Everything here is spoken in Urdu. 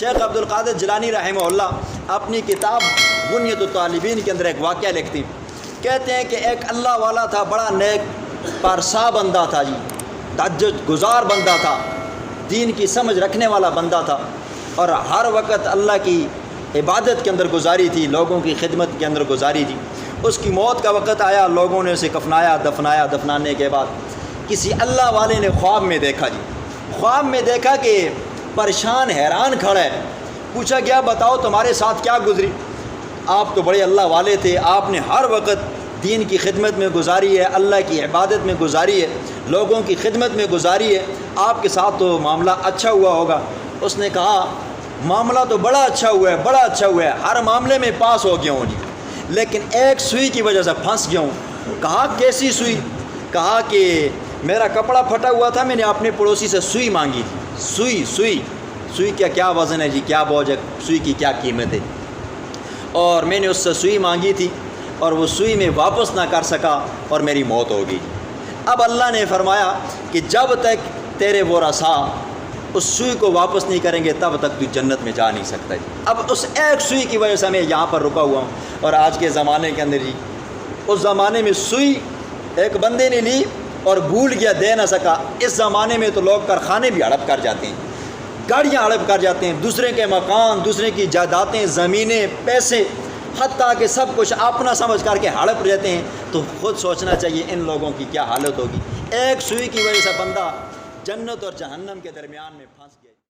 شیخ عبد القادر جیلانی رحمہ اللہ اپنی کتاب بنیۃ الطالبین کے اندر ایک واقعہ لکھتے ہیں، کہتے ہیں کہ ایک اللہ والا تھا، بڑا نیک پارسا بندہ تھا جی، تہجد گزار بندہ تھا، دین کی سمجھ رکھنے والا بندہ تھا، اور ہر وقت اللہ کی عبادت کے اندر گزاری تھی، لوگوں کی خدمت کے اندر گزاری تھی۔ اس کی موت کا وقت آیا، لوگوں نے اسے کفنایا، دفنانے کے بعد کسی اللہ والے نے خواب میں دیکھا جی، خواب میں دیکھا کہ پریشان حیران کھڑا ہے۔ پوچھا گیا بتاؤ تمہارے ساتھ کیا گزری؟ آپ تو بڑے اللہ والے تھے، آپ نے ہر وقت دین کی خدمت میں گزاری ہے، اللہ کی عبادت میں گزاری ہے، لوگوں کی خدمت میں گزاری ہے، آپ کے ساتھ تو معاملہ اچھا ہوا ہوگا۔ اس نے کہا معاملہ تو بڑا اچھا ہوا ہے، بڑا اچھا ہوا ہے، ہر معاملے میں پاس ہو گیا ہوں جی، لیکن ایک سوئی کی وجہ سے پھنس گیا ہوں۔ کہا کیسی سوئی؟ کہا کہ میرا کپڑا پھٹا ہوا تھا، میں نے اپنے پڑوسی سے سوئی مانگی تھی۔ سوئی کا کیا وزن ہے جی، کیا بوجھ ہے، سوئی کی کیا قیمت ہے، اور میں نے اس سے سوئی مانگی تھی اور وہ سوئی میں واپس نہ کر سکا اور میری موت ہو گئی۔ اب اللہ نے فرمایا کہ جب تک تیرے ورثا اس سوئی کو واپس نہیں کریں گے تب تک تو جنت میں جا نہیں سکتا جی۔ اب اس ایک سوئی کی وجہ سے میں یہاں پر رکا ہوا ہوں۔ اور آج کے زمانے کے اندر جی، اس زمانے میں سوئی ایک بندے نے لی اور بھول گیا، دے نہ سکا۔ اس زمانے میں تو لوگ کارخانے بھی ہڑپ کر جاتے ہیں، گاڑیاں ہڑپ کر جاتے ہیں، دوسرے کے مکان، دوسرے کی جائیدادیں، زمینیں، پیسے، حتیٰ کہ سب کچھ اپنا سمجھ کر کے ہڑپ لیتے ہیں۔ تو خود سوچنا چاہیے ان لوگوں کی کیا حالت ہوگی۔ ایک سوئی کی وجہ سے بندہ جنت اور جہنم کے درمیان میں پھنس گیا۔